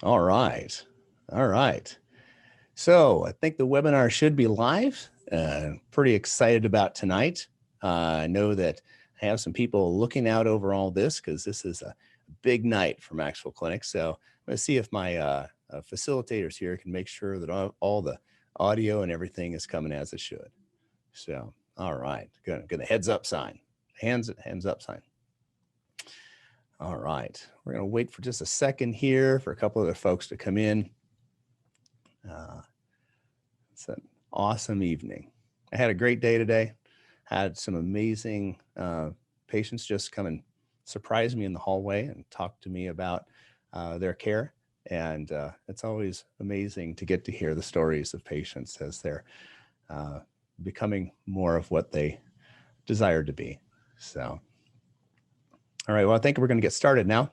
All right. All right. So I think the webinar should be live. Pretty excited about tonight. I know that I have some people looking out over all this because this is a big night for MaxWell Clinic. So I'm going to see if my facilitators here can make sure that all the audio and everything is coming as it should. So, all right. Good. Good. Heads up sign. Hands up sign. All right. We're going to wait for just a second here for a couple of the folks to come in. It's an awesome evening. I had a great day today. Had some amazing patients just come and surprise me in the hallway and talk to me about their care. And it's always amazing to get to hear the stories of patients as they're becoming more of what they desire to be. So, all right, well, I think we're going to get started now.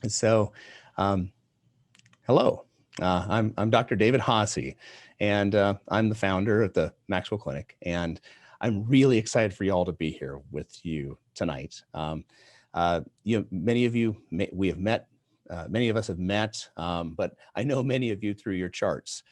And so, hello, I'm Dr. David Haase, and I'm the founder of the MaxWell Clinic, and I'm really excited for y'all to be here with you tonight. Many of you, we have met, many of us have met, but I know many of you through your charts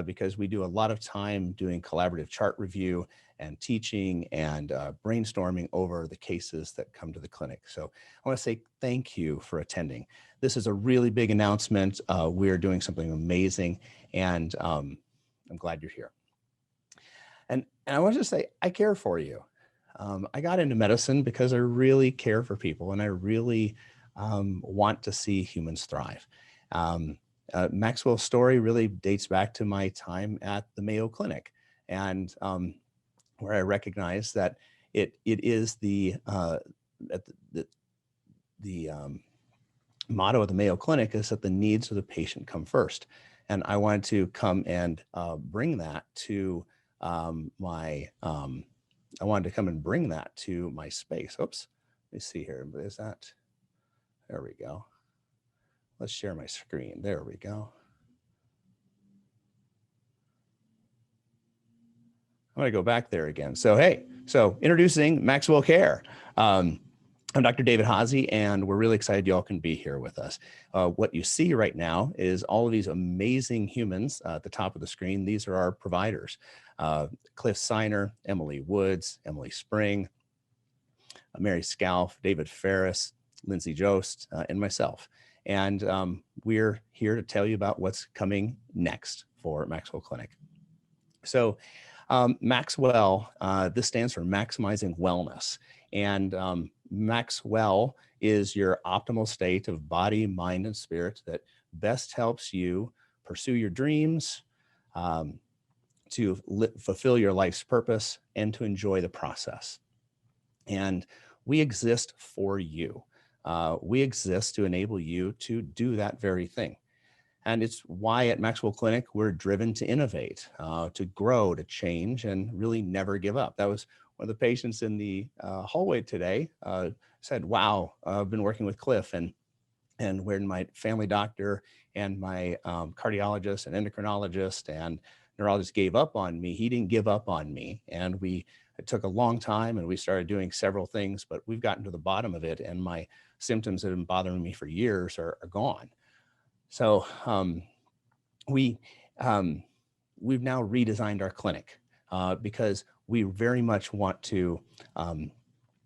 because we do a lot of time doing collaborative chart review and teaching and brainstorming over the cases that come to the clinic. So I want to say thank you for attending. This is a really big announcement. We're doing something amazing, and I'm glad you're here. And I want to just say, I care for you. I got into medicine because I really care for people, and I really want to see humans thrive. MaxWell's story really dates back to my time at the Mayo Clinic, and where I recognize that it is the motto of the Mayo Clinic is that the needs of the patient come first. And I wanted to come and bring that to my space. Oops, let me see here. Is that, there we go. Let's share my screen. There we go. I'm going to go back there again. So, hey, so introducing MaxWell Care. I'm Dr. David Haase, and we're really excited y'all can be here with us. What you see right now is all of these amazing humans at the top of the screen. These are our providers. Cliff Siner, Emily Woods, Emily Spring, Mary Scalf, David Ferris, Lindsay Jost, and myself. And we're here to tell you about what's coming next for MaxWell Clinic. So MaxWell, this stands for Maximizing Wellness. And MaxWell is your optimal state of body, mind, and spirit that best helps you pursue your dreams, to fulfill your life's purpose, and to enjoy the process. And we exist for you. We exist to enable you to do that very thing. And it's why at MaxWell Clinic, we're driven to innovate, to grow, to change, and really never give up. That was one of the patients in the hallway today said, wow, I've been working with Cliff, and when my family doctor and my cardiologist and endocrinologist and neurologist gave up on me, he didn't give up on me. And it took a long time, and we started doing several things, but we've gotten to the bottom of it, and my symptoms that have been bothering me for years are gone. So we've now redesigned our clinic because we very much want to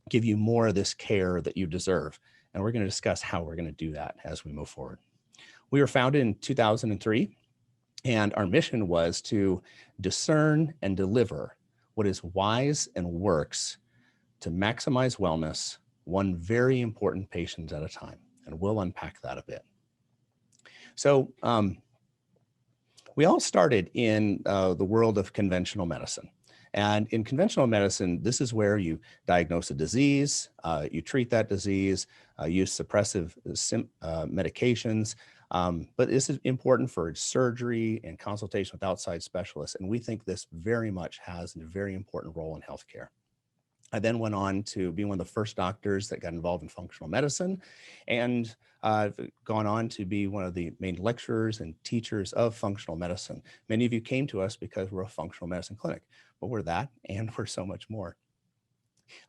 give you more of this care that you deserve. And we're going to discuss how we're going to do that as we move forward. We were founded in 2003, and our mission was to discern and deliver what is wise and works to maximize wellness, one very important patient at a time. And we'll unpack that a bit. So we all started in the world of conventional medicine. And in conventional medicine, this is where you diagnose a disease, you treat that disease, use suppressive medications. But this is important for surgery and consultation with outside specialists. And we think this very much has a very important role in healthcare. I then went on to be one of the first doctors that got involved in functional medicine, and I've gone on to be one of the main lecturers and teachers of functional medicine. Many of you came to us because we're a functional medicine clinic, but we're that, and we're so much more.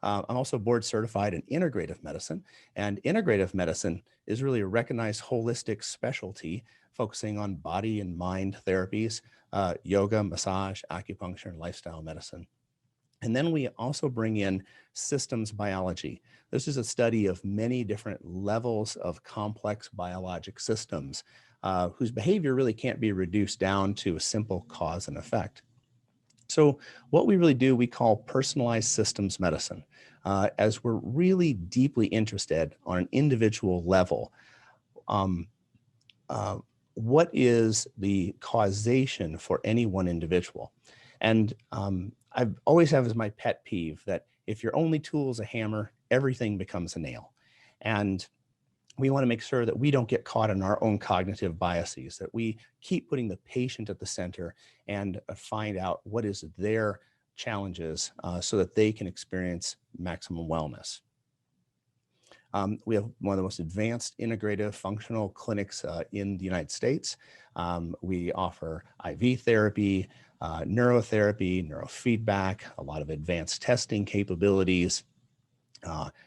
I'm also board certified in integrative medicine, and integrative medicine is really a recognized holistic specialty focusing on body and mind therapies, yoga, massage, acupuncture, and lifestyle medicine. And then we also bring in systems biology. This is a study of many different levels of complex biologic systems whose behavior really can't be reduced down to a simple cause and effect. So what we really do, we call personalized systems medicine, as we're really deeply interested on an individual level. Um, uh, what is the causation for any one individual? And I've always have as my pet peeve that if your only tool is a hammer, everything becomes a nail. And we want to make sure that we don't get caught in our own cognitive biases, that we keep putting the patient at the center and find out what is their challenges so that they can experience maximum wellness. We have one of the most advanced integrative functional clinics in the United States. We offer IV therapy, neurotherapy, neurofeedback, a lot of advanced testing capabilities,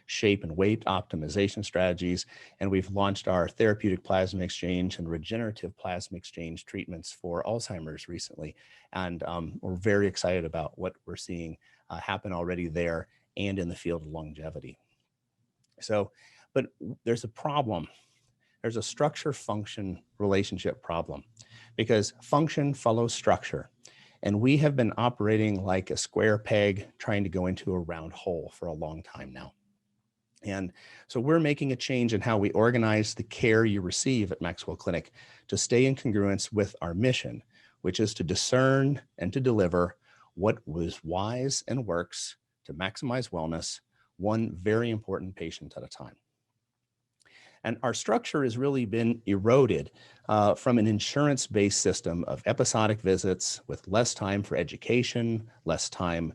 shape and weight optimization strategies, and we've launched our therapeutic plasma exchange and regenerative plasma exchange treatments for Alzheimer's recently. And we're very excited about what we're seeing happen already there and in the field of longevity. So, but there's a problem. There's a structure function relationship problem because function follows structure. And we have been operating like a square peg trying to go into a round hole for a long time now. And so we're making a change in how we organize the care you receive at MaxWell Clinic to stay in congruence with our mission, which is to discern and to deliver what was wise and works to maximize wellness, one very important patient at a time. And our structure has really been eroded from an insurance-based system of episodic visits with less time for education, less time,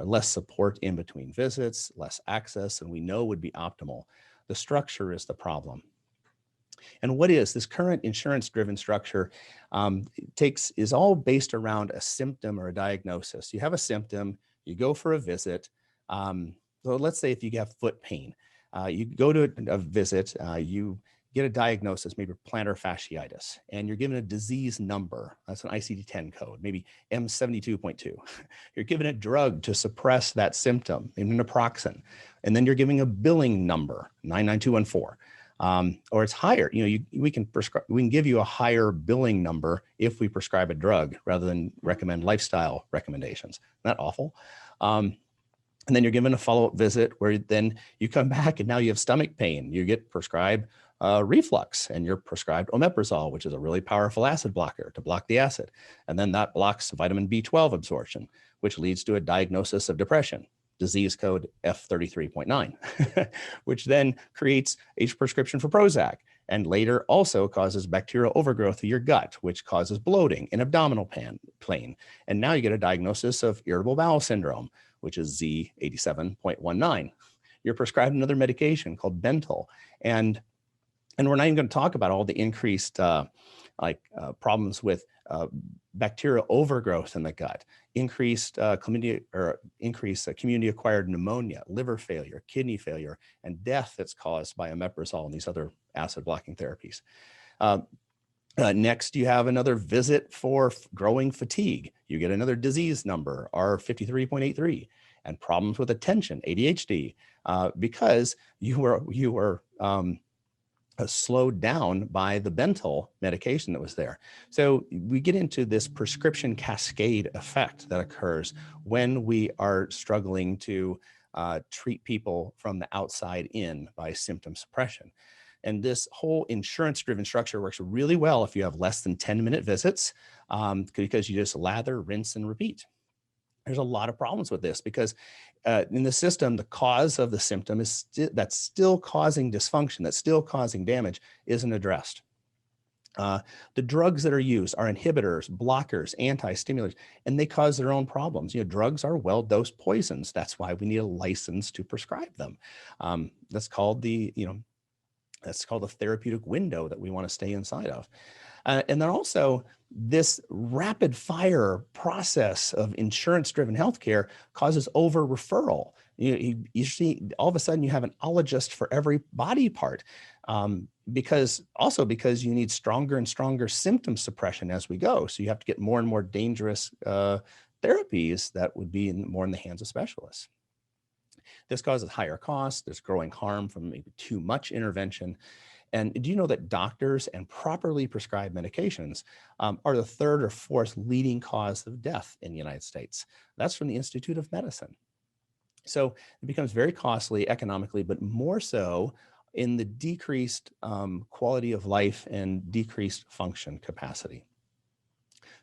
less support in between visits, less access, and we know would be optimal. The structure is the problem. And what is this current insurance-driven structure is all based around a symptom or a diagnosis. You have a symptom, you go for a visit. So let's say if you have foot pain, you go to a visit, you get a diagnosis, maybe plantar fasciitis, and you're given a disease number. That's an ICD-10 code, maybe M72.2. You're given a drug to suppress that symptom, maybe naproxen, and then you're giving a billing number, 99214. Or it's higher. We can give you a higher billing number if we prescribe a drug rather than recommend lifestyle recommendations. Isn't that awful? And then you're given a follow-up visit where then you come back and now you have stomach pain. You get prescribed reflux and you're prescribed omeprazole, which is a really powerful acid blocker to block the acid. And then that blocks vitamin B12 absorption, which leads to a diagnosis of depression, disease code F33.9, which then creates a prescription for Prozac and later also causes bacterial overgrowth of your gut, which causes bloating and abdominal pain. And now you get a diagnosis of irritable bowel syndrome, which is Z87.19. You're prescribed another medication called Bentyl. And we're not even going to talk about all the increased problems with bacterial overgrowth in the gut, increased community-acquired pneumonia, liver failure, kidney failure, and death that's caused by omeprazole and these other acid-blocking therapies. Next, you have another visit for growing fatigue. You get another disease number, R53.83, and problems with attention, ADHD, because you were slowed down by the Bentyl medication that was there. So we get into this prescription cascade effect that occurs when we are struggling to treat people from the outside in by symptom suppression. And this whole insurance-driven structure works really well if you have less than 10-minute visits because you just lather, rinse, and repeat. There's a lot of problems with this because in the system, the cause of the symptom is that's still causing dysfunction, that's still causing damage, isn't addressed. The drugs that are used are inhibitors, blockers, anti-stimulants, and they cause their own problems. Drugs are well-dosed poisons. That's why we need a license to prescribe them. That's called the therapeutic window that we want to stay inside of. And then also this rapid fire process of insurance-driven healthcare causes over-referral. You see, all of a sudden you have an ologist for every body part, because you need stronger and stronger symptom suppression as we go. So you have to get more and more dangerous therapies that would be more in the hands of specialists. This causes higher costs. There's growing harm from maybe too much intervention. And do you know that doctors and properly prescribed medications are the third or fourth leading cause of death in the United States? That's from the Institute of Medicine. So it becomes very costly economically, but more so in the decreased quality of life and decreased function capacity.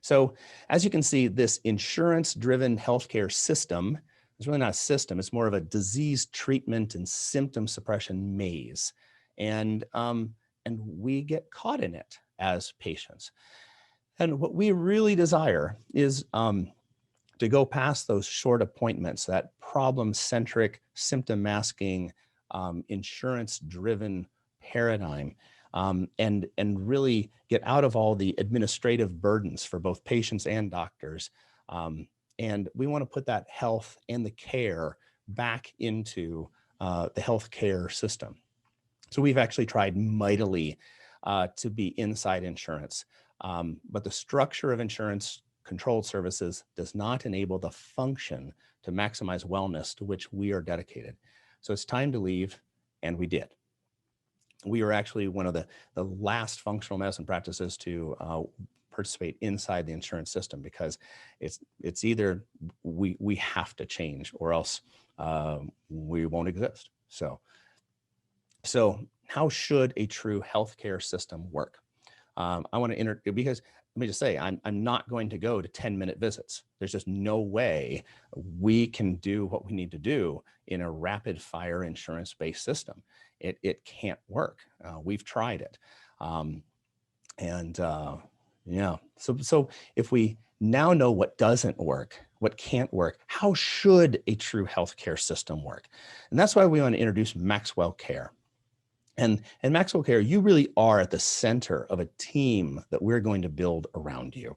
So as you can see, this insurance-driven healthcare system is really not a system. It's more of a disease treatment and symptom suppression maze. And we get caught in it as patients. And what we really desire is to go past those short appointments, that problem-centric, symptom-masking, insurance-driven paradigm, and really get out of all the administrative burdens for both patients and doctors. And we want to put that health and the care back into the healthcare system. So we've actually tried mightily to be inside insurance, but the structure of insurance controlled services does not enable the function to maximize wellness to which we are dedicated. So it's time to leave, and we did. We were actually one of the last functional medicine practices to participate inside the insurance system, because it's either we have to change or else we won't exist. So how should a true healthcare system work? I want to because let me just say, I'm not going to go to 10-minute visits. There's just no way we can do what we need to do in a rapid fire insurance-based system. It can't work. We've tried it. Yeah, so if we now know what doesn't work, what can't work, how should a true healthcare system work? And that's why we want to introduce MaxWell Care. And MaxWell Care, you really are at the center of a team that we're going to build around you.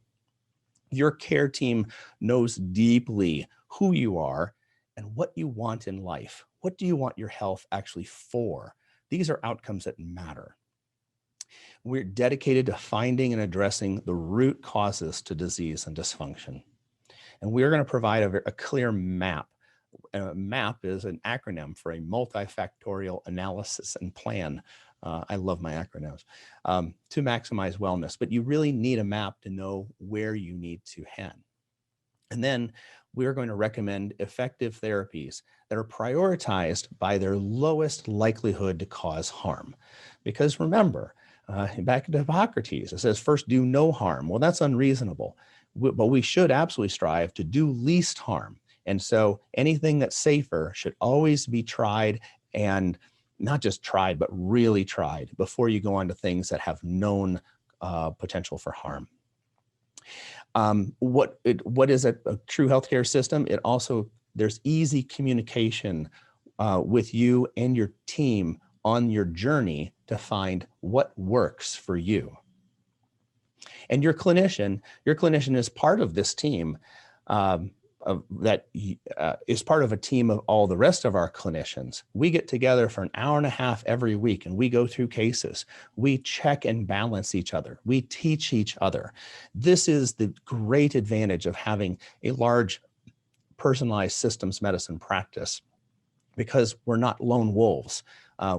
Your care team knows deeply who you are and what you want in life. What do you want your health actually for? These are outcomes that matter. We're dedicated to finding and addressing the root causes to disease and dysfunction. And we're going to provide a clear map. MAP is an acronym for a multifactorial analysis and plan. I love my acronyms, to maximize wellness, but you really need a map to know where you need to head. And then we're going to recommend effective therapies that are prioritized by their lowest likelihood to cause harm. Because remember, back to Hippocrates, it says, first do no harm. Well, that's unreasonable, but we should absolutely strive to do least harm. And so anything that's safer should always be tried, and not just tried, but really tried before you go on to things that have known potential for harm. What is a true healthcare system? There's easy communication with you and your team on your journey to find what works for you. And your clinician is part of this team. That is part of a team of all the rest of our clinicians. We get together for an hour and a half every week, and we go through cases. We check and balance each other. We teach each other. This is the great advantage of having a large personalized systems medicine practice, because we're not lone wolves.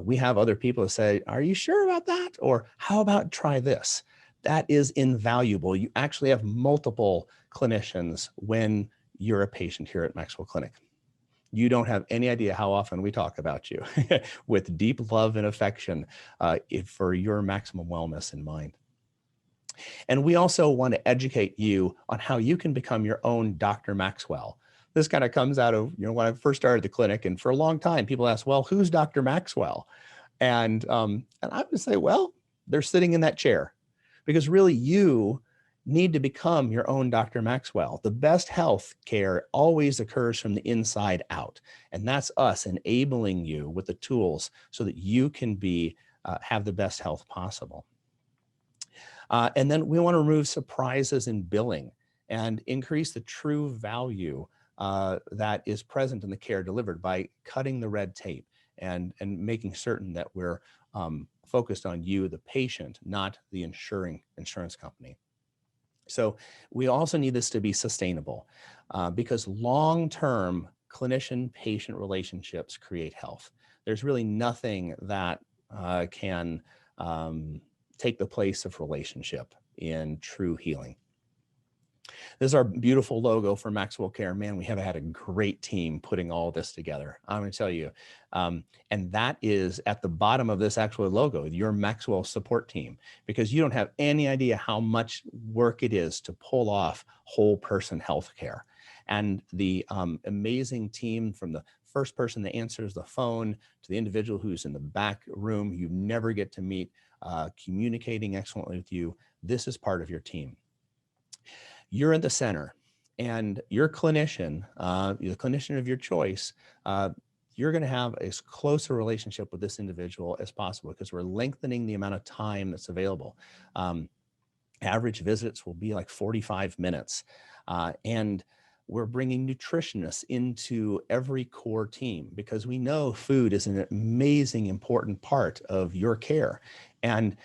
We have other people who say, are you sure about that? Or how about try this? That is invaluable. You actually have multiple clinicians when you're a patient here at MaxWell Clinic. You don't have any idea how often we talk about you with deep love and affection for your maximum wellness in mind. And we also want to educate you on how you can become your own Dr. Maxwell. This kind of comes out of, when I first started the clinic, and for a long time, people ask, well, who's Dr. Maxwell? And I would say, well, they're sitting in that chair, because really you need to become your own Dr. Maxwell. The best health care always occurs from the inside out. And that's us enabling you with the tools so that you can have the best health possible. And then we want to remove surprises in billing and increase the true value that is present in the care delivered by cutting the red tape and making certain that we're focused on you, the patient, not the insurance company. So we also need this to be sustainable because long-term clinician-patient relationships create health. There's really nothing that can take the place of relationship in true healing. This is our beautiful logo for MaxWell Care. Man, we have had a great team putting all this together. I'm going to tell you. And that is at the bottom of this actual logo, your MaxWell support team, because you don't have any idea how much work it is to pull off whole person healthcare. And the amazing team, from the first person that answers the phone to the individual who's in the back room you never get to meet, communicating excellently with you, this is part of your team. You're in the center, and your clinician, the clinician of your choice, you're going to have as close a relationship with this individual as possible, because we're lengthening the amount of time that's available. Average visits will be like 45 minutes. And we're bringing nutritionists into every core team, because we know food is an amazing, important part of your care. And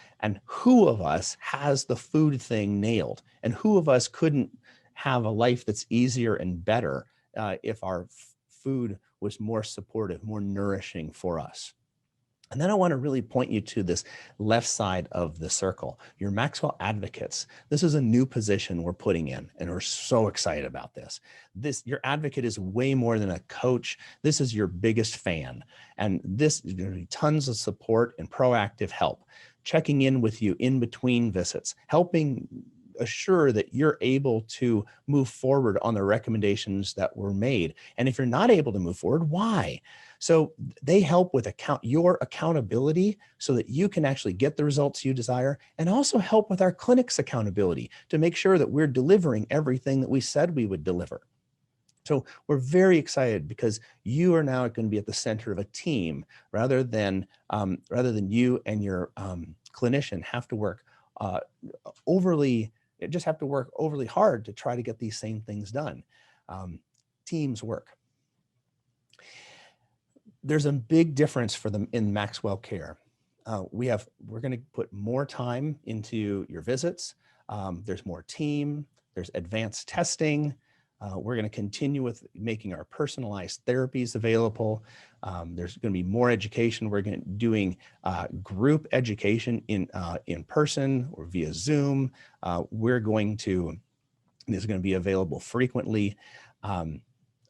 who of us has the food thing nailed? And who of us couldn't have a life that's easier and better if our food was more supportive, more nourishing for us? And then I want to really point you to this left side of the circle, your MaxWell advocates. This is a new position we're putting in, and we're so excited about this. Your advocate is way more than a coach. This is your biggest fan. And this is going to be tons of support and proactive help, checking in with you in between visits, helping assure that you're able to move forward on the recommendations that were made. And if you're not able to move forward, why? So they help with your accountability so that you can actually get the results you desire, and also help with our clinic's accountability to make sure that we're delivering everything that we said we would deliver. So we're very excited, because you are now going to be at the center of a team rather than you and your clinician have to work overly hard to try to get these same things done. Teams work. There's a big difference for them in MaxWell Care. We're going to put more time into your visits. There's more team. There's advanced testing. We're going to continue with making our personalized therapies available. There's going to be more education. We're going to doing group education in person or via Zoom. This is going to be available frequently.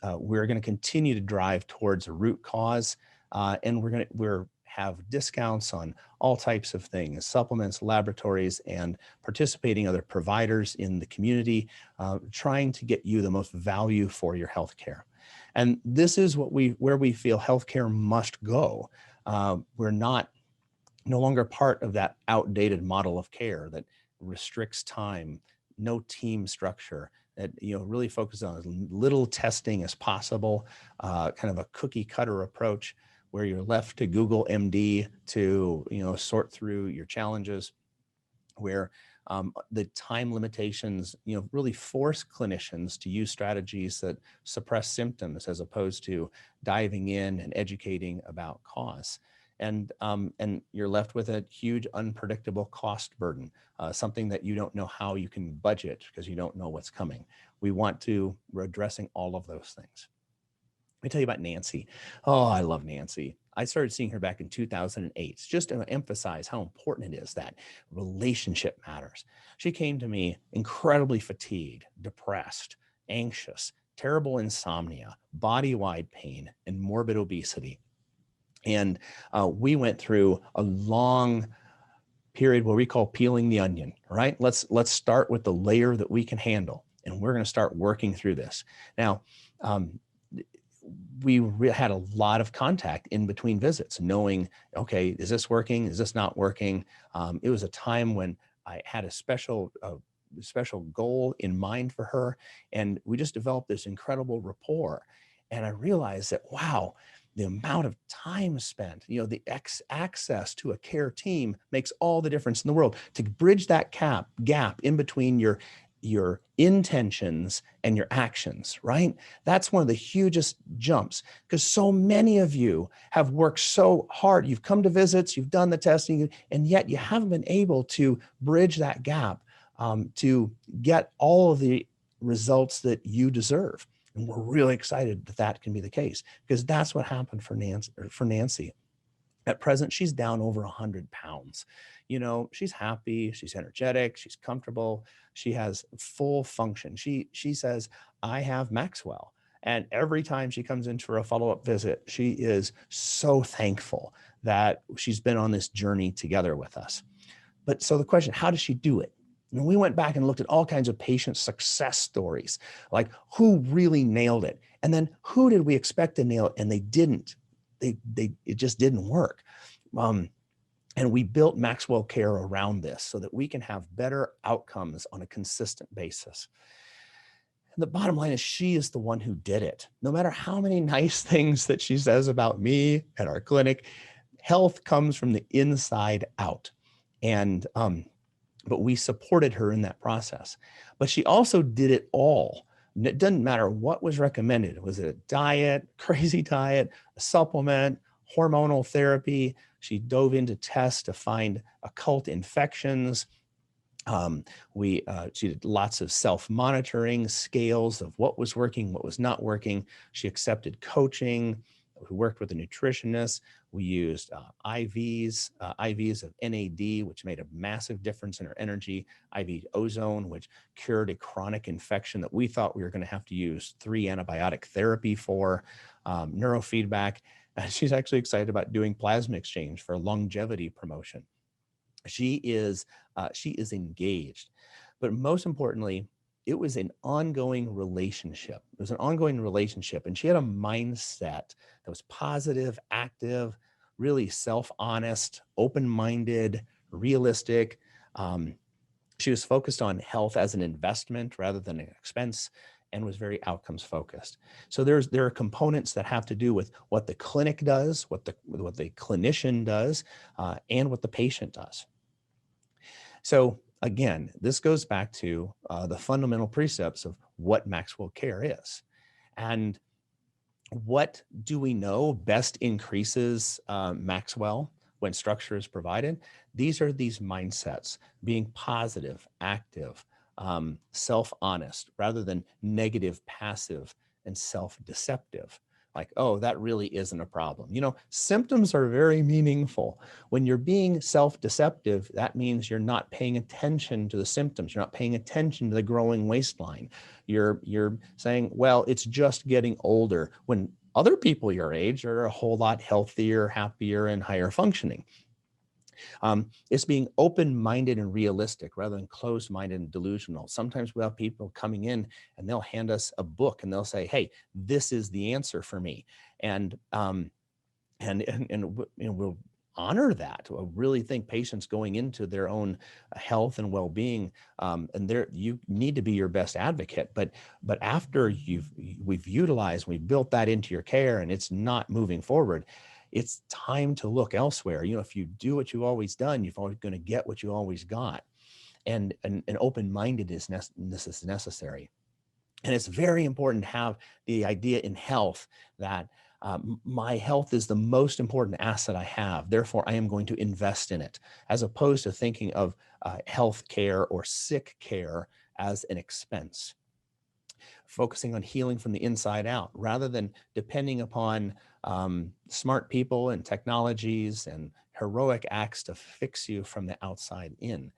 We're going to continue to drive towards a root cause, and we're have discounts on all types of things, supplements, laboratories, and participating other providers in the community, trying to get you the most value for your healthcare. And this is where we feel healthcare must go. We're no longer part of that outdated model of care that restricts time, no team structure, that really focuses on as little testing as possible, kind of a cookie cutter approach, where you're left to Google MD to sort through your challenges, where the time limitations really force clinicians to use strategies that suppress symptoms as opposed to diving in and educating about cause. And you're left with a huge unpredictable cost burden, something that you don't know how you can budget because you don't know what's coming. We're addressing all of those things. Let me tell you about Nancy. Oh, I love Nancy. I started seeing her back in 2008, just to emphasize how important it is that relationship matters. She came to me incredibly fatigued, depressed, anxious, terrible insomnia, body-wide pain, and morbid obesity. And we went through a long period where we call peeling the onion, right? Let's start with the layer that we can handle, and we're going to start working through this. Now, we had a lot of contact in between visits, knowing, okay, is this working? Is this not working? It was a time when I had a special goal in mind for her, and we just developed this incredible rapport. And I realized that, wow, the amount of time spent, the access to a care team makes all the difference in the world to bridge that gap in between your your intentions and your actions, right? That's one of the hugest jumps, because so many of you have worked so hard. You've come to visits, you've done the testing, and yet you haven't been able to bridge that gap to get all of the results that you deserve. And we're really excited that that can be the case, because that's what happened for Nancy. At present, she's down over 100 pounds. You know, she's happy, she's energetic, she's comfortable, she has full function. She says, I have MaxWell. And every time she comes in for a follow-up visit, she is so thankful that she's been on this journey together with us. But so the question, how does she do it? And we went back and looked at all kinds of patient success stories, like who really nailed it, and then who did we expect to nail it and they didn't. It just didn't work. And we built MaxWell Care around this so that we can have better outcomes on a consistent basis. And the bottom line is, she is the one who did it. No matter how many nice things that she says about me at our clinic, health comes from the inside out. And but we supported her in that process. But she also did it all. And it doesn't matter what was recommended. Was it a diet, crazy diet, a supplement, hormonal therapy? She dove into tests to find occult infections. She did lots of self-monitoring scales of what was working, what was not working. She accepted coaching. We worked with a nutritionist. We used IVs of NAD, which made a massive difference in her energy. IV ozone, which cured a chronic infection that we thought we were going to have to use 3 antibiotic therapy for. Neurofeedback. She's actually excited about doing plasma exchange for longevity promotion. She is engaged, but most importantly, it was an ongoing relationship. It was an ongoing relationship, and she had a mindset that was positive, active, really self-honest, open-minded, realistic. She was focused on health as an investment rather than an expense, and was very outcomes focused. So there are components that have to do with what the clinic does, what the clinician does, and what the patient does. So again, this goes back to the fundamental precepts of what MaxWell Care is. And what do we know best increases MaxWell when structure is provided? These are these mindsets: being positive, active, self-honest, rather than negative, passive, and self-deceptive. Like, oh, that really isn't a problem. You know, symptoms are very meaningful. When you're being self-deceptive, that means you're not paying attention to the symptoms. You're not paying attention to the growing waistline. You're saying, well, it's just getting older, when other people your age are a whole lot healthier, happier, and higher functioning. It's being open-minded and realistic rather than closed-minded and delusional. Sometimes we have people coming in and they'll hand us a book and they'll say, hey, this is the answer for me. And we'll honor that. I really think patients going into their own health and well-being, and you need to be your best advocate. But after we've utilized, we've built that into your care and it's not moving forward, it's time to look elsewhere. You know, if you do what you've always done, you're always going to get what you always got. And an open-mindedness is necessary. And it's very important to have the idea in health that my health is the most important asset I have. Therefore, I am going to invest in it, as opposed to thinking of health care or sick care as an expense. Focusing on healing from the inside out, rather than depending upon smart people and technologies and heroic acts to fix you from the outside in.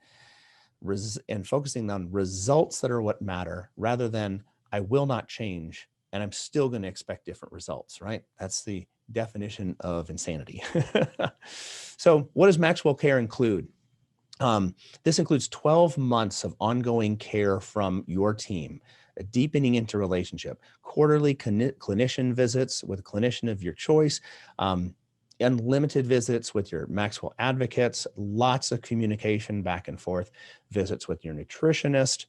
And focusing on results that are what matter, rather than I will not change and I'm still going to expect different results, right? That's the definition of insanity. So what does MaxWell Care include? This includes 12 months of ongoing care from your team, deepening into relationship, quarterly clinician visits with a clinician of your choice, unlimited visits with your MaxWell advocates, lots of communication back and forth, visits with your nutritionist,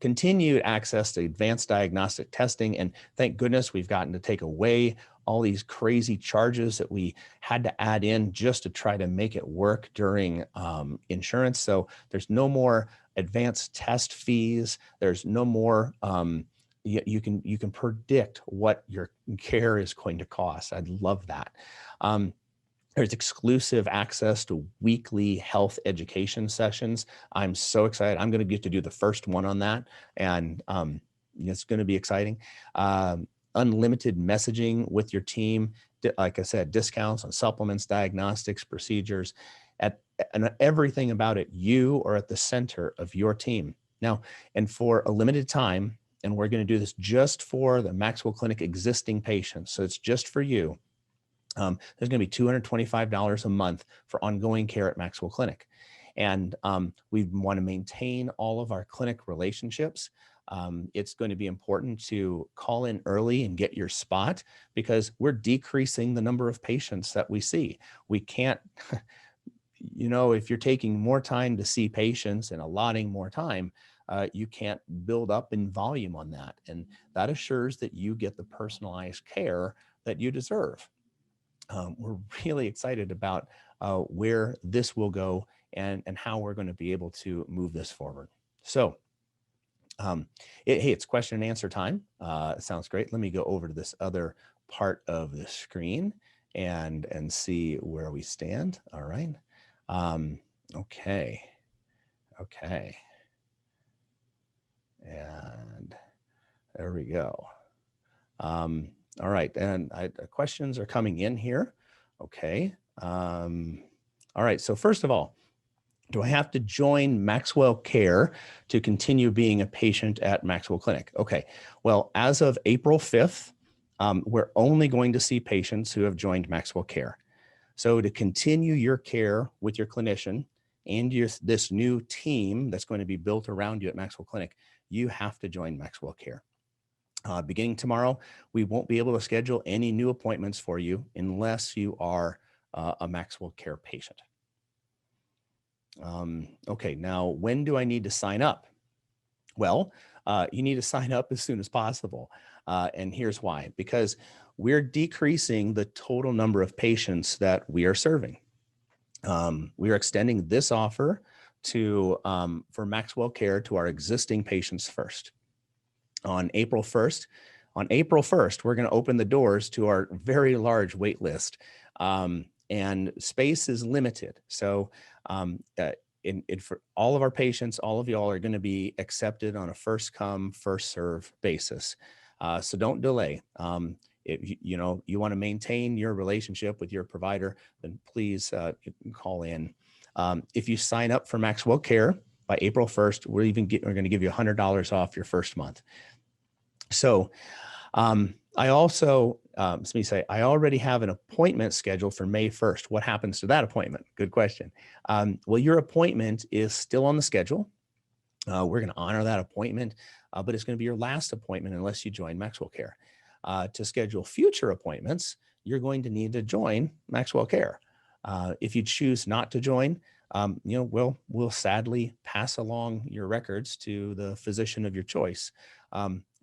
continued access to advanced diagnostic testing. And thank goodness we've gotten to take away all these crazy charges that we had to add in just to try to make it work during insurance. So there's no more advanced test fees. There's no more, you can predict what your care is going to cost. I love that. There's exclusive access to weekly health education sessions. I'm so excited. I'm going to get to do the first one on that, and it's going to be exciting. Unlimited messaging with your team. Like I said, discounts on supplements, diagnostics, procedures, and everything about it. You are at the center of your team. Now, and for a limited time, and we're going to do this just for the MaxWell Clinic existing patients. So it's just for you. There's going to be $225 a month for ongoing care at MaxWell Clinic. And we want to maintain all of our clinic relationships. It's going to be important to call in early and get your spot, because we're decreasing the number of patients that we see. We can't, if you're taking more time to see patients and allotting more time, you can't build up in volume on that. And that assures that you get the personalized care that you deserve. We're really excited about where this will go and how we're going to be able to move this forward. So hey, it's question and answer time. Sounds great. Let me go over to this other part of the screen and see where we stand. All right. Okay. And there we go. All right, and questions are coming in here. Okay. All right, so first of all, do I have to join MaxWell Care to continue being a patient at MaxWell Clinic? Okay, well, as of April 5th, we're only going to see patients who have joined MaxWell Care. So to continue your care with your clinician and this new team that's going to be built around you at MaxWell Clinic, you have to join MaxWell Care. Beginning tomorrow, we won't be able to schedule any new appointments for you unless you are a MaxWell Care patient. Okay, now when do I need to sign up? Well, you need to sign up as soon as possible. And here's why: because we're decreasing the total number of patients that we are serving. We are extending this offer to for MaxWell Care to our existing patients first. On April 1st, we're going to open the doors to our very large wait list, and space is limited. So for all of our patients, all of y'all are going to be accepted on a first come, first serve basis. So don't delay. If you want to maintain your relationship with your provider, then please call in. If you sign up for MaxWell Care by April 1st, we're going to give you $100 off your first month. So I also, let me say, I already have an appointment scheduled for May 1st. What happens to that appointment? Good question. Well, your appointment is still on the schedule. We're going to honor that appointment, but it's going to be your last appointment unless you join MaxWell Care. To schedule future appointments, you're going to need to join MaxWell Care. If you choose not to join, we'll sadly pass along your records to the physician of your choice.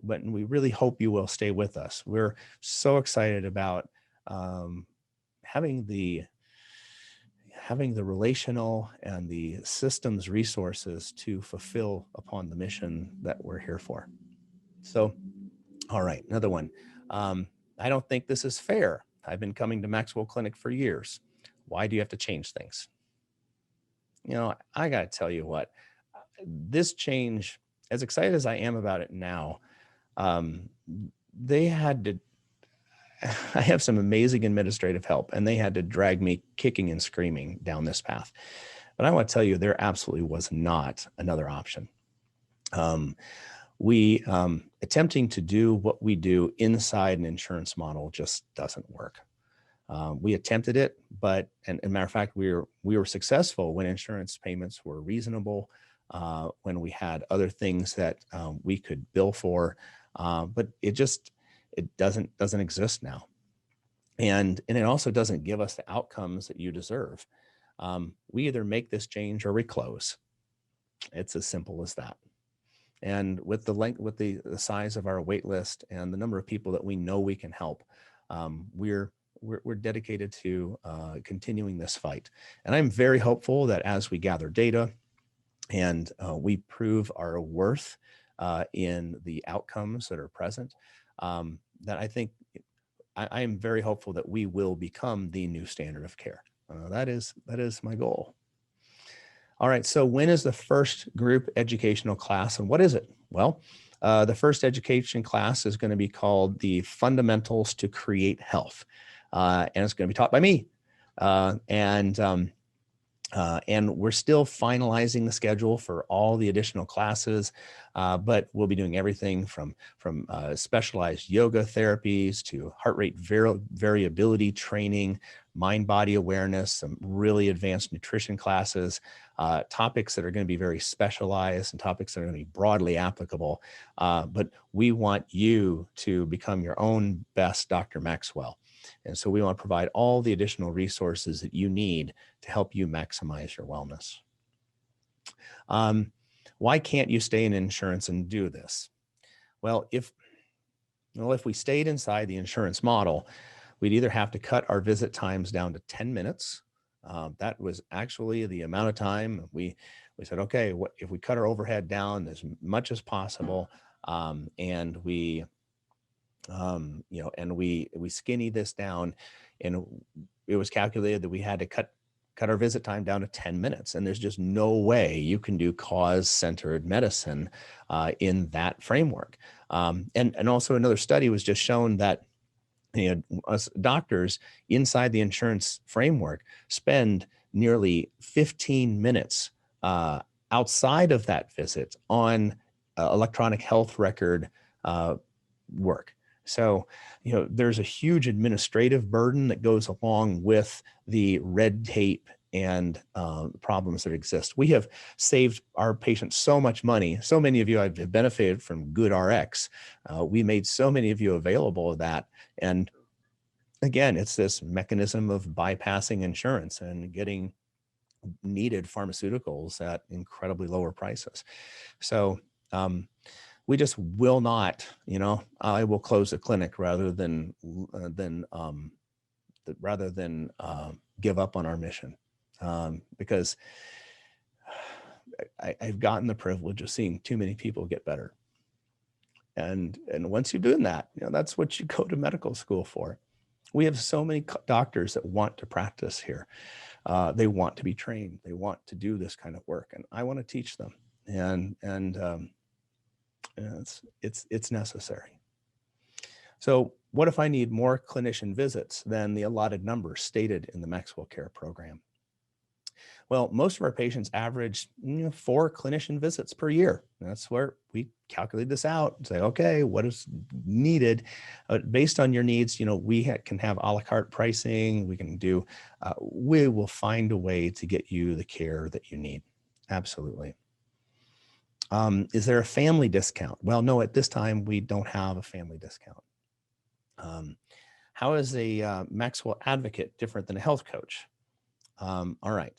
But we really hope you will stay with us. We're so excited about having the relational and the systems resources to fulfill upon the mission that we're here for. So, all right, another one. I don't think this is fair. I've been coming to MaxWell Clinic for years. Why do you have to change things? I got to tell you what, this change, as excited as I am about it now, they had to, I have some amazing administrative help, and they had to drag me kicking and screaming down this path. But I want to tell you, there absolutely was not another option. Attempting to do what we do inside an insurance model just doesn't work. We attempted it, but, and as a matter of fact, we were successful when insurance payments were reasonable, when we had other things that we could bill for, but it doesn't exist now. And it also doesn't give us the outcomes that you deserve. We either make this change or we close. It's as simple as that. And with the size of our wait list and the number of people that we know we can help, we're dedicated to continuing this fight. And I'm very hopeful that as we gather data and we prove our worth in the outcomes that are present, that I am very hopeful that we will become the new standard of care. That is my goal. All right, so when is the first group educational class and what is it? Well, the first education class is going to be called the Fundamentals to Create Health. And it's going to be taught by me. And we're still finalizing the schedule for all the additional classes, but we'll be doing everything from specialized yoga therapies to heart rate variability training, mind-body awareness, some really advanced nutrition classes, topics that are going to be very specialized and topics that are going to be broadly applicable. But we want you to become your own best Dr. Maxwell. And so we want to provide all the additional resources that you need to help you maximize your wellness. Why can't you stay in insurance and do this? Well, if we stayed inside the insurance model, we'd either have to cut our visit times down to 10 minutes. That was actually the amount of time we said, okay, what if we cut our overhead down as much as possible, and we skinny this down, and it was calculated that we had to cut our visit time down to 10 minutes. And there's just no way you can do cause-centered medicine in that framework. And also another study was just shown that us doctors inside the insurance framework spend nearly 15 minutes outside of that visit on electronic health record work. So, there's a huge administrative burden that goes along with the red tape and problems that exist. We have saved our patients so much money. So many of you have benefited from GoodRx. We made so many of you available of that. And again, it's this mechanism of bypassing insurance and getting needed pharmaceuticals at incredibly lower prices. So, we just will not, I will close the clinic rather than give up on our mission, because I've gotten the privilege of seeing too many people get better. And once you're doing that, that's what you go to medical school for. We have so many doctors that want to practice here. They want to be trained. They want to do this kind of work, and I want to teach them. And it's necessary. So what if I need more clinician visits than the allotted number stated in the MaxWell Care program? Well, most of our patients average 4 clinician visits per year. That's where we calculate this out and say, okay, what is needed based on your needs? We can have a la carte pricing. We can do, we will find a way to get you the care that you need. Absolutely. Is there a family discount? Well, no, at this time, we don't have a family discount. How is a Maxwell advocate different than a health coach? All right.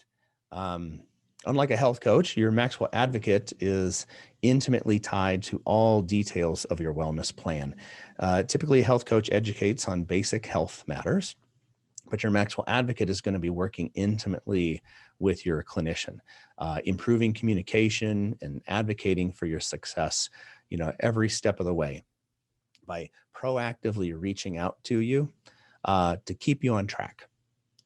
Unlike a health coach, your Maxwell advocate is intimately tied to all details of your wellness plan. Typically, a health coach educates on basic health matters, but your Maxwell advocate is going to be working intimately with your clinician, improving communication and advocating for your success, every step of the way by proactively reaching out to you to keep you on track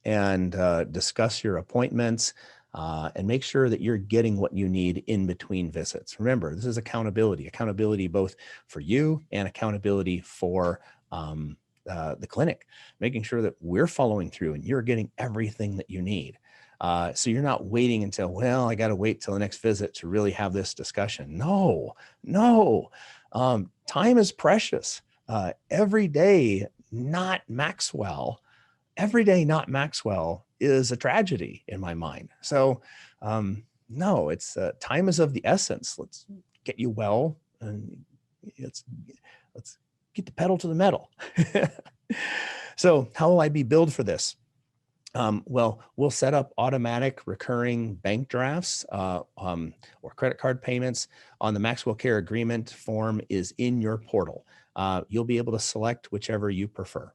and discuss your appointments and make sure that you're getting what you need in between visits. Remember, this is accountability both for you and accountability for the clinic, making sure that we're following through and you're getting everything that you need. So you're not waiting until, I got to wait till the next visit to really have this discussion. No. Time is precious. Every day, not Maxwell is a tragedy in my mind. So no, it's time is of the essence. Let's get you well, and let's get the pedal to the metal. So how will I be billed for this? Well, we'll set up automatic recurring bank drafts or credit card payments on the Maxwell Care Agreement form is in your portal. You'll be able to select whichever you prefer.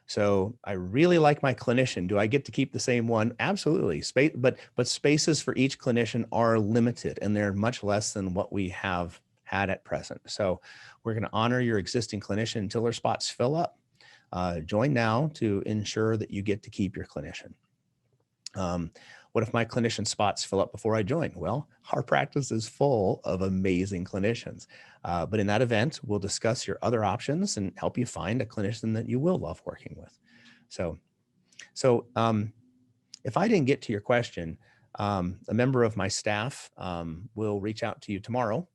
So I really like my clinician. Do I get to keep the same one? Absolutely. But spaces for each clinician are limited, and they're much less than what we have had at present. So we're going to honor your existing clinician until their spots fill up. Join now to ensure that you get to keep your clinician. What if my clinician spots fill up before I join? Well, our practice is full of amazing clinicians. But in that event, we'll discuss your other options and help you find a clinician that you will love working with. So if I didn't get to your question, a member of my staff will reach out to you tomorrow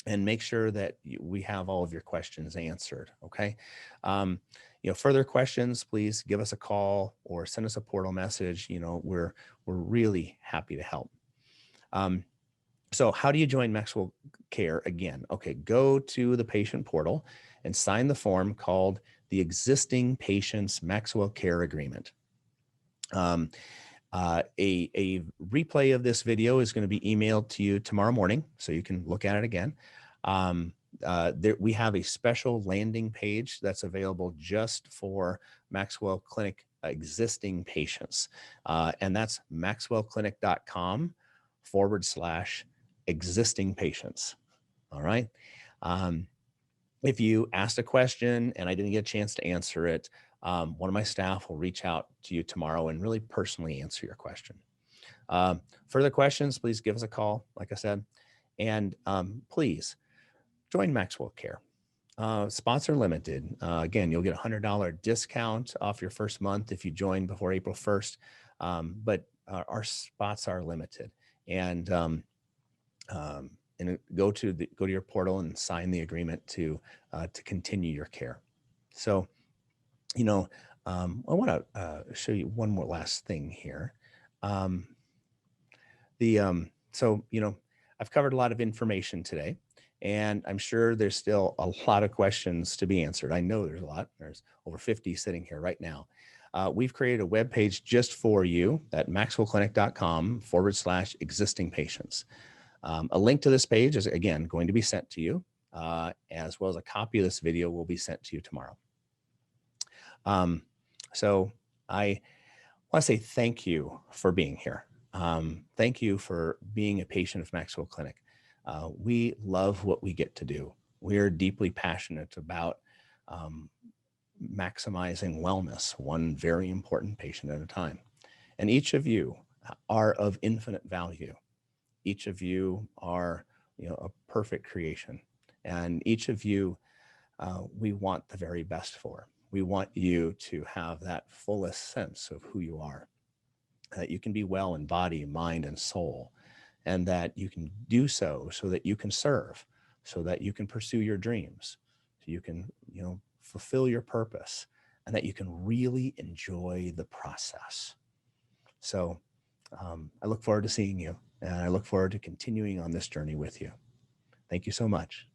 and make sure that we have all of your questions answered. Okay. Further questions, please give us a call or send us a portal message. We're really happy to help. So how do you join MaxWell Care again? Okay, go to the patient portal and sign the form called the Existing Patients MaxWell Care Agreement. A replay of this video is going to be emailed to you tomorrow morning, so you can look at it again. We have a special landing page that's available just for MaxWell Clinic existing patients. And that's maxwellclinic.com/existing patients. All right. If you asked a question and I didn't get a chance to answer it, one of my staff will reach out to you tomorrow and really personally answer your question. Further questions, please give us a call, like I said, and please join MaxWell Care. Spots are limited. Again, you'll get a $100 discount off your first month if you join before April 1st, but our spots are limited. And go to your portal and sign the agreement to continue your care. So, I want to show you one more last thing here. I've covered a lot of information today, and I'm sure there's still a lot of questions to be answered. I know there's a lot. There's over 50 sitting here right now. We've created a web page just for you at maxwellclinic.com/existing patients. A link to this page is, again, going to be sent to you, as well as a copy of this video will be sent to you tomorrow. So I want to say thank you for being here. Thank you for being a patient of MaxWell Clinic. We love what we get to do. We are deeply passionate about maximizing wellness, one very important patient at a time. And each of you are of infinite value. Each of you are, a perfect creation. And each of you, we want the very best for. We want you to have that fullest sense of who you are, that you can be well in body, mind, and soul, and that you can do so that you can serve, so that you can pursue your dreams, so you can, fulfill your purpose, and that you can really enjoy the process. So I look forward to seeing you, and I look forward to continuing on this journey with you. Thank you so much.